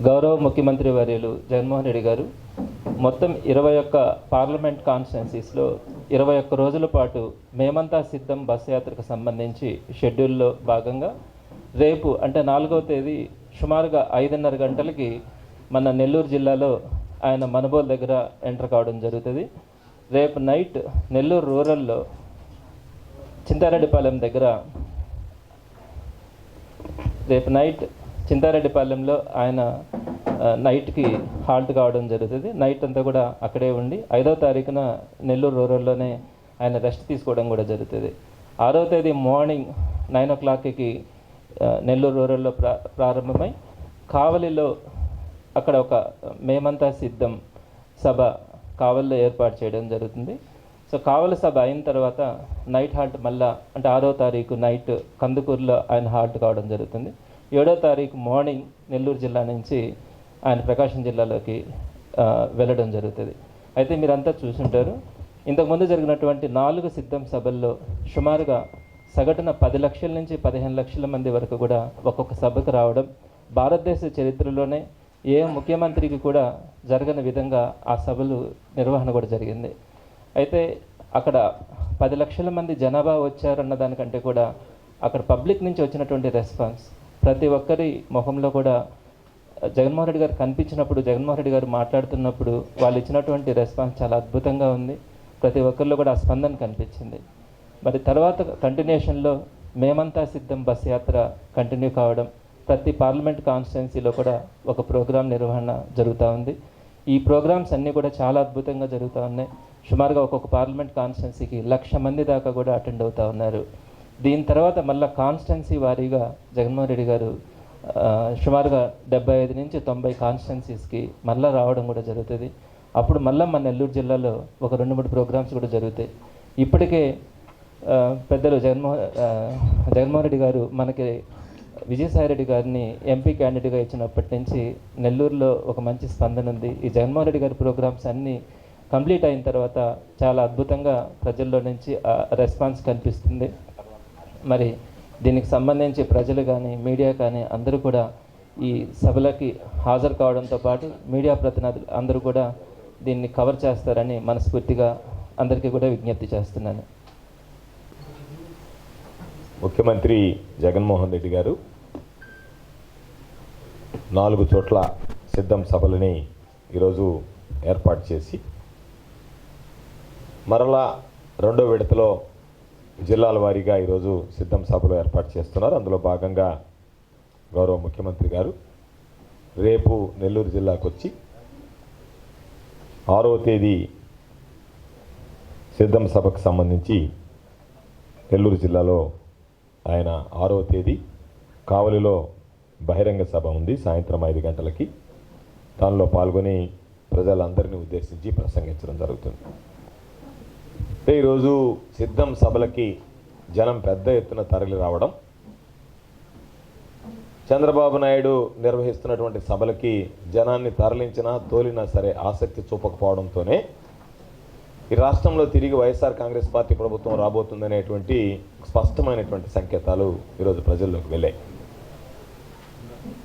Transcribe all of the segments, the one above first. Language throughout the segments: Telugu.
గౌరవ ముఖ్యమంత్రి వర్యులు జగన్మోహన్ రెడ్డి గారు మొత్తం 21 పార్లమెంట్ కాన్స్టిట్యున్సీస్లో 21 రోజుల పాటు మేమంతా సిద్ధం బస్ యాత్రకు సంబంధించి షెడ్యూల్లో భాగంగా రేపు అంటే 4వ తేదీ సుమారుగా 5:30 గంటలకి మన నెల్లూరు జిల్లాలో ఆయన మనుబోలు దగ్గర ఎంటర్ కావడం జరుగుతుంది. రేపు నైట్ నెల్లూరు రూరల్లో చింతారెడ్డిపాలెం దగ్గర చింతారెడ్డిపాలెంలో ఆయన నైట్కి హాల్ట్ కావడం జరుగుతుంది. నైట్ అంతా కూడా అక్కడే ఉండి 5వ తారీఖున నెల్లూరు రూరల్లోనే ఆయన రెస్ట్ తీసుకోవడం కూడా జరుగుతుంది. 6వ తేదీ మార్నింగ్ 9 o'clockకి నెల్లూరు రూరల్లో ప్రారంభమై కావలిలో అక్కడ ఒక మేమంతా సిద్ధం సభ కావలిలో ఏర్పాటు చేయడం జరుగుతుంది. సో కావలి సభ అయిన తర్వాత నైట్ హాల్ట్ మళ్ళా అంటే 6వ తారీఖు నైట్ కందుకూరులో ఆయన హాల్ట్ కావడం జరుగుతుంది. 7వ తారీఖు మార్నింగ్ నెల్లూరు జిల్లా నుంచి ఆయన ప్రకాశం జిల్లాలోకి వెళ్ళడం జరుగుతుంది. అయితే మీరంతా చూసుంటారు, ఇంతకుముందు జరిగినటువంటి 4 సిద్ధం సభల్లో సుమారుగా సగటున 10 లక్షల నుంచి 15 లక్షల మంది వరకు కూడా ఒక్కొక్క సభకు రావడం భారతదేశ చరిత్రలోనే ఏ ముఖ్యమంత్రికి కూడా జరగని విధంగా ఆ సభలు నిర్వహణ కూడా జరిగింది. అయితే అక్కడ 10 లక్షల మంది జనాభా వచ్చారన్న దానికంటే కూడా అక్కడ పబ్లిక్ నుంచి వచ్చినటువంటి రెస్పాన్స్ ప్రతి ఒక్కరి ముఖంలో కూడా జగన్మోహన్ రెడ్డి గారు కనిపించినప్పుడు, జగన్మోహన్ రెడ్డి గారు మాట్లాడుతున్నప్పుడు వాళ్ళు ఇచ్చినటువంటి రెస్పాన్స్ చాలా అద్భుతంగా ఉంది. ప్రతి ఒక్కరిలో కూడా ఆ స్పందన కనిపించింది. మరి తర్వాత కంటిన్యూషన్లో మేమంతా సిద్ధం బస్ యాత్ర కంటిన్యూ కావడం, ప్రతి పార్లమెంట్ కాన్స్టిట్యున్సీలో కూడా ఒక ప్రోగ్రాం నిర్వహణ జరుగుతూ ఉంది. ఈ ప్రోగ్రామ్స్ అన్నీ కూడా చాలా అద్భుతంగా జరుగుతూ ఉన్నాయి. సుమారుగా ఒక్కొక్క పార్లమెంట్ కాన్స్టిట్యున్సీకి 1,00,000 మంది దాకా కూడా అటెండ్ అవుతూ ఉన్నారు. దీని తర్వాత మళ్ళీ కాన్స్టిట్యున్సీ వారీగా జగన్మోహన్ రెడ్డి గారు సుమారుగా 75 నుంచి 90 కాన్స్టిట్యున్సీస్కి మళ్ళీ రావడం కూడా జరుగుతుంది. అప్పుడు మళ్ళీ మన నెల్లూరు జిల్లాలో ఒక 2-3 ప్రోగ్రామ్స్ కూడా జరుగుతాయి. ఇప్పటికే పెద్దలు జగన్మోహన్ రెడ్డి గారు మనకి విజయసాయిరెడ్డి గారిని ఎంపీ క్యాండిడేట్గా ఇచ్చినప్పటి నుంచి నెల్లూరులో ఒక మంచి స్పందన ఉంది. ఈ జగన్మోహన్ రెడ్డి గారి ప్రోగ్రామ్స్ అన్నీ కంప్లీట్ అయిన తర్వాత చాలా అద్భుతంగా ప్రజల్లో నుంచి రెస్పాన్స్ కనిపిస్తుంది. మరి దీనికి సంబంధించి ప్రజలు కానీ మీడియా కానీ అందరూ కూడా ఈ సభలకి హాజరు కావడంతో పాటు మీడియా ప్రతినిధులు అందరూ కూడా దీన్ని కవర్ చేస్తారని మనస్ఫూర్తిగా అందరికీ కూడా విజ్ఞప్తి చేస్తున్నాను. ముఖ్యమంత్రి జగన్మోహన్ రెడ్డి గారు 4 చోట్ల సిద్ధం సభలని ఈరోజు ఏర్పాటు చేసి మరలా 2వ విడతలో జిల్లాల వారీగా ఈరోజు సిద్ధం సభలు ఏర్పాటు చేస్తున్నారు. అందులో భాగంగా గౌరవ ముఖ్యమంత్రి గారు రేపు నెల్లూరు జిల్లాకు వచ్చి 6వ తేదీ సిద్ధం సభకు సంబంధించి నెల్లూరు జిల్లాలో ఆయన 6వ తేదీ కావలిలో బహిరంగ సభ ఉంది సాయంత్రం 5 గంటలకి. దానిలో పాల్గొని ప్రజలందరినీ ఉద్దేశించి ప్రసంగించడం జరుగుతుంది. అంటే ఈరోజు సిద్ధం సభలకి జనం పెద్ద ఎత్తున తరలి రావడం, చంద్రబాబు నాయుడు నిర్వహిస్తున్నటువంటి సభలకి జనాన్ని తరలించినా తోలినా సరే ఆసక్తి చూపకపోవడంతోనే ఈ రాష్ట్రంలో తిరిగి వైఎస్ఆర్ కాంగ్రెస్ పార్టీ ప్రభుత్వం రాబోతుందనేటువంటి స్పష్టమైనటువంటి సంకేతాలు ఈరోజు ప్రజల్లోకి వెళ్ళాయి.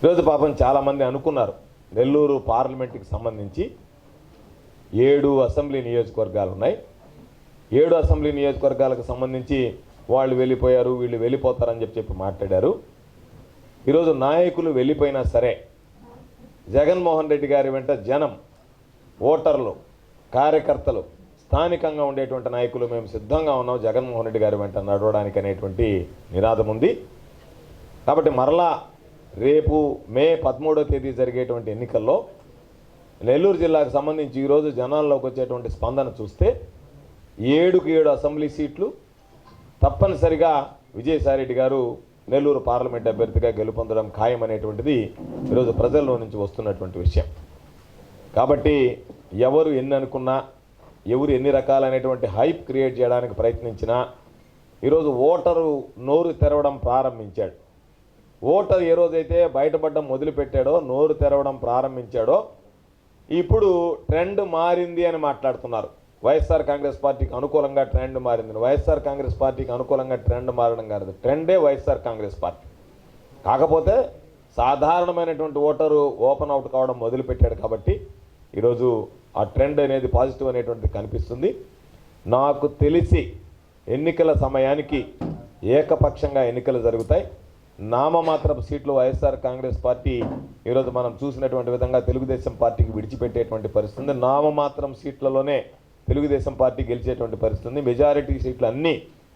ఈరోజు పాపం చాలామంది అనుకున్నారు నెల్లూరు పార్లమెంట్కి సంబంధించి 7 అసెంబ్లీ నియోజకవర్గాలు ఉన్నాయి. 7 అసెంబ్లీ నియోజకవర్గాలకు సంబంధించి వాళ్ళు వెళ్ళిపోయారు, వీళ్ళు వెళ్ళిపోతారని చెప్పి మాట్లాడారు. ఈరోజు నాయకులు వెళ్ళిపోయినా సరే జగన్మోహన్ రెడ్డి గారి వెంట జనం, ఓటర్లు, కార్యకర్తలు, స్థానికంగా ఉండేటువంటి నాయకులు మేము సిద్ధంగా ఉన్నాం జగన్మోహన్ రెడ్డి గారి వెంట నడవడానికి అనేటువంటి నినాదం ఉంది. కాబట్టి మరలా రేపు మే 13వ తేదీ జరిగేటువంటి ఎన్నికల్లో నెల్లూరు జిల్లాకు సంబంధించి ఈరోజు జనాల్లోకి వచ్చేటువంటి స్పందన చూస్తే 7కు 7 అసెంబ్లీ సీట్లు తప్పనిసరిగా విజయసాయిరెడ్డి గారు నెల్లూరు పార్లమెంట్ అభ్యర్థిగా గెలుపొందడం ఖాయం అనేటువంటిది ఈరోజు ప్రజల్లో నుంచి వస్తున్నటువంటి విషయం. కాబట్టి ఎవరు ఎన్ని అనుకున్నా, ఎవరు ఎన్ని రకాలైనటువంటి హైప్ క్రియేట్ చేయడానికి ప్రయత్నించినా ఈరోజు ఓటరు నోరు తెరవడం ప్రారంభించాడు. ఓటర్ ఏ రోజైతే బయటపడడం మొదలుపెట్టాడో, నోరు తెరవడం ప్రారంభించాడో, ఇప్పుడు ట్రెండ్ మారింది అని మాట్లాడుతున్నారు. వైఎస్ఆర్ కాంగ్రెస్ పార్టీకి అనుకూలంగా ట్రెండ్ మారింది. వైఎస్ఆర్ కాంగ్రెస్ పార్టీకి అనుకూలంగా ట్రెండ్ మారడం కాదు, ట్రెండే వైఎస్ఆర్ కాంగ్రెస్ పార్టీ. కాకపోతే సాధారణమైనటువంటి ఓటరు ఓపెన్ అవుట్ కావడం మొదలుపెట్టాడు కాబట్టి ఈరోజు ఆ ట్రెండ్ అనేది పాజిటివ్ అనేటువంటిది కనిపిస్తుంది. నాకు తెలిసి ఎన్నికల సమయానికి ఏకపక్షంగా ఎన్నికలు జరుగుతాయి. నామమాత్రపు సీట్లు వైఎస్ఆర్ కాంగ్రెస్ పార్టీ ఈరోజు మనం చూసినటువంటి విధంగా తెలుగుదేశం పార్టీకి విడిచిపెట్టేటువంటి పరిస్థితి. నామమాత్రం సీట్లలోనే తెలుగుదేశం పార్టీ గెలిచేటువంటి పరిస్థితి. మెజారిటీ సీట్లు అన్నీ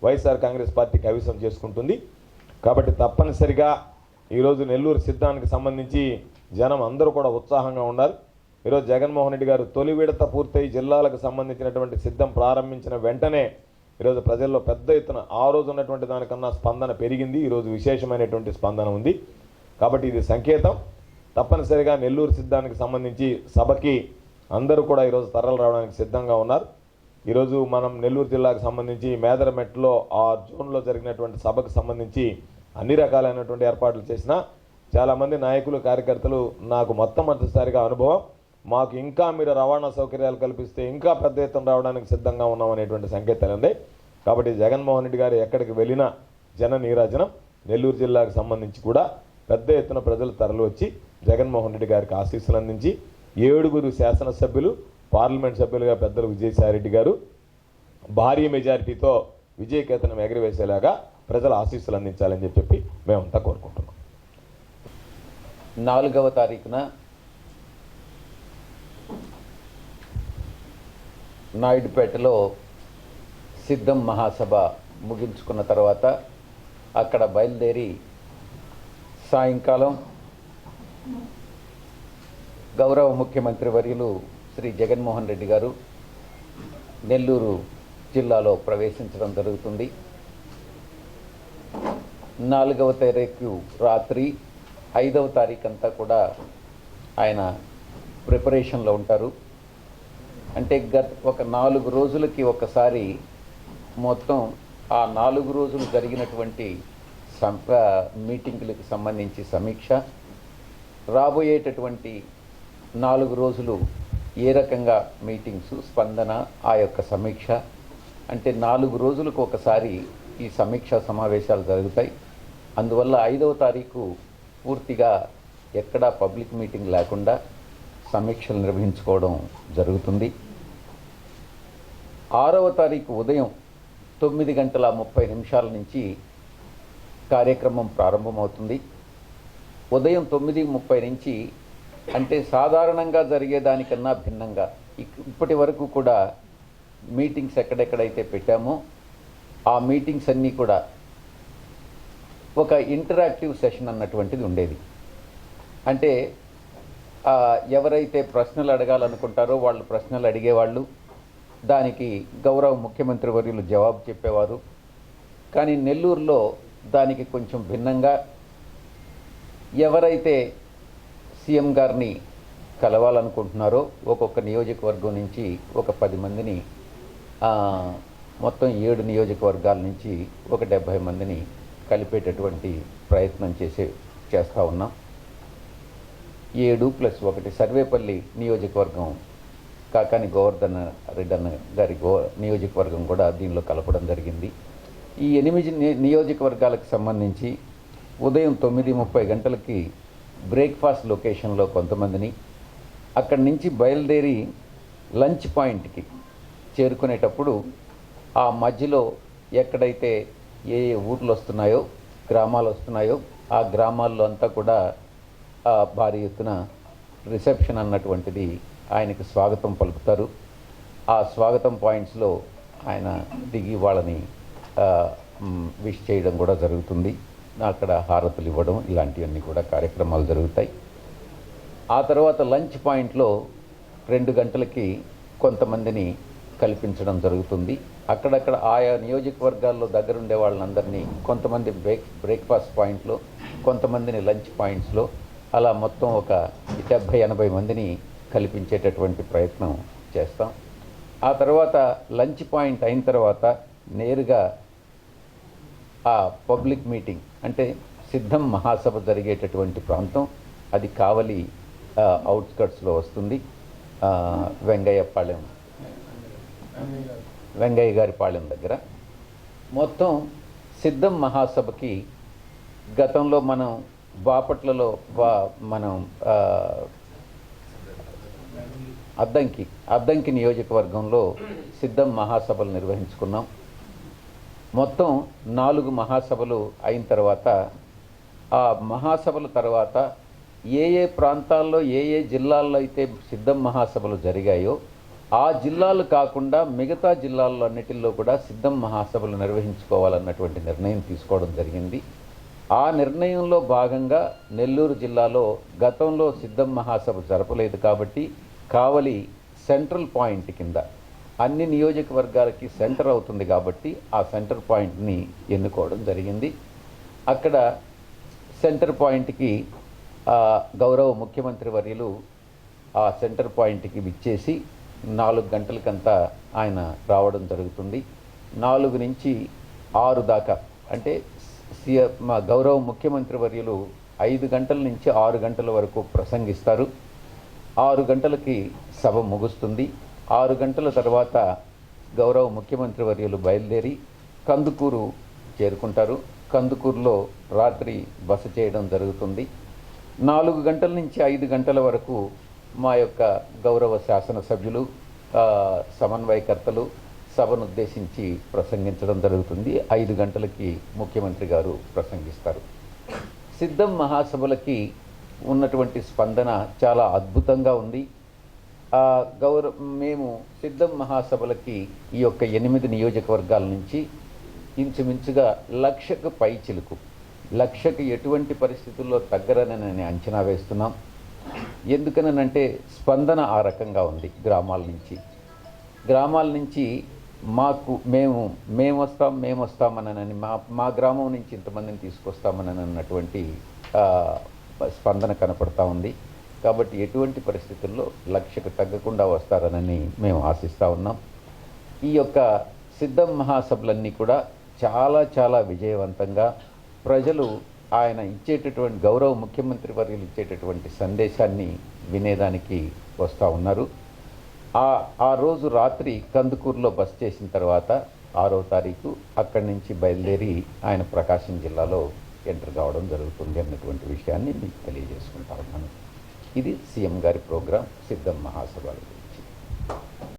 వైఎస్ఆర్ కాంగ్రెస్ పార్టీ కైవసం చేసుకుంటుంది. కాబట్టి తప్పనిసరిగా ఈరోజు నెల్లూరు సిద్ధానికి సంబంధించి జనం అందరూ కూడా ఉత్సాహంగా ఉన్నారు. ఈరోజు జగన్మోహన్ రెడ్డి గారు తొలి విడత పూర్తయి జిల్లాలకు సంబంధించినటువంటి సిద్ధం ప్రారంభించిన వెంటనే ఈరోజు ప్రజల్లో పెద్ద ఎత్తున ఆ రోజు ఉన్నటువంటి దానికన్నా స్పందన పెరిగింది. ఈరోజు విశేషమైనటువంటి స్పందన ఉంది. కాబట్టి ఇది సంకేతం. తప్పనిసరిగా నెల్లూరు సిద్ధానికి సంబంధించి సభకి అందరూ కూడా ఈరోజు తరలి రావడానికి సిద్ధంగా ఉన్నారు. ఈరోజు మనం నెల్లూరు జిల్లాకు సంబంధించి మేదరమెట్లో ఆ జోన్లో జరిగినటువంటి సభకు సంబంధించి అన్ని రకాలైనటువంటి ఏర్పాట్లు చేసిన చాలామంది నాయకులు, కార్యకర్తలు నాకు మొట్టమొదటిసారిగా అనుభవం, మాకు ఇంకా మీరు రవాణా సౌకర్యాలు కల్పిస్తే ఇంకా పెద్ద ఎత్తున రావడానికి సిద్ధంగా ఉన్నాం అనేటువంటి సంకేతాలు ఉంది. కాబట్టి జగన్మోహన్ రెడ్డి గారు ఎక్కడికి వెళ్ళినా జన నీరాజనం. నెల్లూరు జిల్లాకు సంబంధించి కూడా పెద్ద ఎత్తున ప్రజలు తరలి వచ్చి జగన్మోహన్ రెడ్డి గారికి ఆశీస్సులు అందించి 7 శాసనసభ్యులు, పార్లమెంట్ సభ్యులుగా పెద్దలు విజయసాయిరెడ్డి గారు భారీ మెజారిటీతో విజయకేతనం ఎగరవేసేలాగా ప్రజల ఆశీస్సులు అందించాలని చెప్పి మేమంతా కోరుకుంటున్నాం. 4వ తారీఖున నాయుడుపేటలో సిద్ధం మహాసభ ముగించుకున్న తర్వాత అక్కడ బయలుదేరి సాయంకాలం గౌరవ ముఖ్యమంత్రి వర్యులు శ్రీ జగన్మోహన్ రెడ్డి గారు నెల్లూరు జిల్లాలో ప్రవేశించడం జరుగుతుంది. 4వ తారీఖు రాత్రి 5వ తారీఖు అంతా కూడా ఆయన ప్రిపరేషన్లో ఉంటారు. అంటే ఒక 4 రోజులకి ఒకసారి మొత్తం ఆ 4 రోజులు జరిగినటువంటి మీటింగులకు సంబంధించి సమీక్ష, రాబోయేటటువంటి 4 రోజులు ఏ రకంగా మీటింగ్స్, స్పందన, ఆ యొక్క సమీక్ష, అంటే 4 రోజులకు ఒకసారి ఈ సమీక్షా సమావేశాలు జరుగుతాయి. అందువల్ల 5వ తారీఖు పూర్తిగా ఎక్కడా పబ్లిక్ మీటింగ్ లేకుండా సమీక్షలు నిర్వహించుకోవడం జరుగుతుంది. 6వ తారీఖు ఉదయం 9:30 నుంచి కార్యక్రమం ప్రారంభమవుతుంది. ఉదయం 9:30 నుంచి అంటే సాధారణంగా జరిగేదానికన్నా భిన్నంగా ఇప్పటి వరకు కూడా మీటింగ్స్ ఎక్కడెక్కడైతే పెట్టామో ఆ మీటింగ్స్ అన్నీ కూడా ఒక ఇంటరాక్టివ్ సెషన్ అన్నటువంటిది ఉండేది. అంటే ఎవరైతే ప్రశ్నలు అడగాలనుకుంటారో వాళ్ళు ప్రశ్నలు అడిగేవాళ్ళు, దానికి గౌరవ ముఖ్యమంత్రి వర్యులు జవాబు చెప్పేవారు. కానీ నెల్లూరులో దానికి కొంచెం భిన్నంగా ఎవరైతే సీఎం గారిని కలవాలనుకుంటున్నారో ఒక్కొక్క నియోజకవర్గం నుంచి ఒక 10 మందిని, మొత్తం 7 నియోజకవర్గాల నుంచి ఒక 70 మందిని కలిపేటటువంటి ప్రయత్నం చేస్తూ ఉన్నాం. 7+1 సర్వేపల్లి నియోజకవర్గం కాకాని గోవర్ధన్ రెడ్డి అన్న గారి నియోజకవర్గం కూడా దీనిలో కలపడం జరిగింది. ఈ 8 నియోజకవర్గాలకు సంబంధించి ఉదయం 9:30 బ్రేక్ఫాస్ట్ లొకేషన్లో కొంతమందిని, అక్కడి నుంచి బయలుదేరి లంచ్ పాయింట్కి చేరుకునేటప్పుడు ఆ మధ్యలో ఎక్కడైతే ఏ ఊర్లు వస్తున్నాయో, గ్రామాలు వస్తున్నాయో ఆ గ్రామాల్లో అంతా కూడా భారీ ఎత్తున రిసెప్షన్ అన్నటువంటిది ఆయనకి స్వాగతం పలుకుతారు. ఆ స్వాగతం పాయింట్స్లో ఆయన దిగి వాళ్ళని విష్ చేయడం కూడా జరుగుతుంది. అక్కడ హారతులు ఇవ్వడం ఇలాంటివన్నీ కూడా కార్యక్రమాలు జరుగుతాయి. ఆ తర్వాత లంచ్ పాయింట్లో 2 గంటలకి కొంతమందిని కల్పించడం జరుగుతుంది. అక్కడక్కడ ఆయా నియోజకవర్గాల్లో దగ్గరుండే వాళ్ళందరినీ కొంతమంది బ్రేక్ఫాస్ట్ పాయింట్లో, కొంతమందిని లంచ్ పాయింట్స్లో, అలా మొత్తం ఒక 70-80 మందిని కల్పించేటటువంటి ప్రయత్నం చేస్తాం. ఆ తర్వాత లంచ్ పాయింట్ అయిన తర్వాత నేరుగా ఆ పబ్లిక్ మీటింగ్ అంటే సిద్ధం మహాసభ జరిగేటటువంటి ప్రాంతం అది కావలి అవుట్స్కట్స్లో వస్తుంది. వెంగయ్య గారి పాళెం దగ్గర. మొత్తం సిద్ధం మహాసభకి గతంలో మనం బాపట్లలో మనం అద్దంకి నియోజకవర్గంలో సిద్ధం మహాసభలు నిర్వహించుకున్నాం. మొత్తం 4 మహాసభలు అయిన తర్వాత ఆ మహాసభల తర్వాత ఏ ప్రాంతాల్లో ఏ జిల్లాల్లో అయితే సిద్ధం మహాసభలు జరిగాయో ఆ జిల్లాలు కాకుండా మిగతా జిల్లాల్లో అన్నిటిల్లో కూడా సిద్ధం మహాసభలు నిర్వహించుకోవాలన్నటువంటి నిర్ణయం తీసుకోవడం జరిగింది. ఆ నిర్ణయంలో భాగంగా నెల్లూరు జిల్లాలో గతంలో సిద్ధం మహాసభ జరపలేదు కాబట్టి కావలి సెంట్రల్ పాయింట్ కింద అన్ని నియోజకవర్గాలకి సెంటర్ అవుతుంది కాబట్టి ఆ సెంటర్ పాయింట్ని ఎన్నుకోవడం జరిగింది. అక్కడ సెంటర్ పాయింట్కి గౌరవ ముఖ్యమంత్రి వర్యులు ఆ సెంటర్ పాయింట్కి విచ్చేసి 4 గంటలకంతా ఆయన రావడం జరుగుతుంది. 4 నుంచి 6 దాకా అంటే మా గౌరవ ముఖ్యమంత్రి వర్యులు 5 గంటల నుంచి 6 గంటల వరకు ప్రసంగిస్తారు. 6 గంటలకి సభ ముగుస్తుంది. 6 గంటల తర్వాత గౌరవ ముఖ్యమంత్రి వర్యులు బయలుదేరి కందుకూరు చేరుకుంటారు. కందుకూరులో రాత్రి బస చేయడం జరుగుతుంది. 4 గంటల నుంచి 5 గంటల వరకు మా యొక్క గౌరవ శాసనసభ్యులు సమన్వయకర్తలు సభను ఉద్దేశించి ప్రసంగించడం జరుగుతుంది. 5 గంటలకి ముఖ్యమంత్రి గారు ప్రసంగిస్తారు. సిద్ధం మహాసభలకి ఉన్నటువంటి స్పందన చాలా అద్భుతంగా ఉంది. మేము సిద్ధం మహాసభలకి ఈ యొక్క 8 నియోజకవర్గాల నుంచి ఇంచుమించుగా 1,00,000కు పైచిలుకు 1,00,000కి ఎటువంటి పరిస్థితుల్లో తగ్గరనని అంచనా వేస్తున్నాం. ఎందుకనంటే స్పందన ఆ రకంగా ఉంది. గ్రామాల నుంచి మాకు మేము వస్తామనని మా గ్రామం నుంచి ఇంతమందిని తీసుకొస్తామని అన్నటువంటి స్పందన కనపడతా ఉంది. కాబట్టి ఎటువంటి పరిస్థితుల్లో 1,00,000కు తగ్గకుండా వస్తారనని మేము ఆశిస్తూ ఉన్నాం. ఈ యొక్క సిద్ధం మహాసభలన్నీ కూడా చాలా చాలా విజయవంతంగా ప్రజలు ఆయన ఇచ్చేటటువంటి గౌరవ ముఖ్యమంత్రి వర్యులు ఇచ్చేటటువంటి సందేశాన్ని వినేదానికి వస్తూ ఉన్నారు. ఆ రోజు రాత్రి కందుకూరులో బస చేసిన తర్వాత 6వ తారీఖు అక్కడి నుంచి బయలుదేరి ఆయన ప్రకాశం జిల్లాలో ఎంటర్ కావడం జరుగుతుంది అన్నటువంటి విషయాన్ని మీకు తెలియజేసుకుంటా ఉన్నాను. ఇది సీఎం గారి ప్రోగ్రాం సిద్ధం మహాసభలు.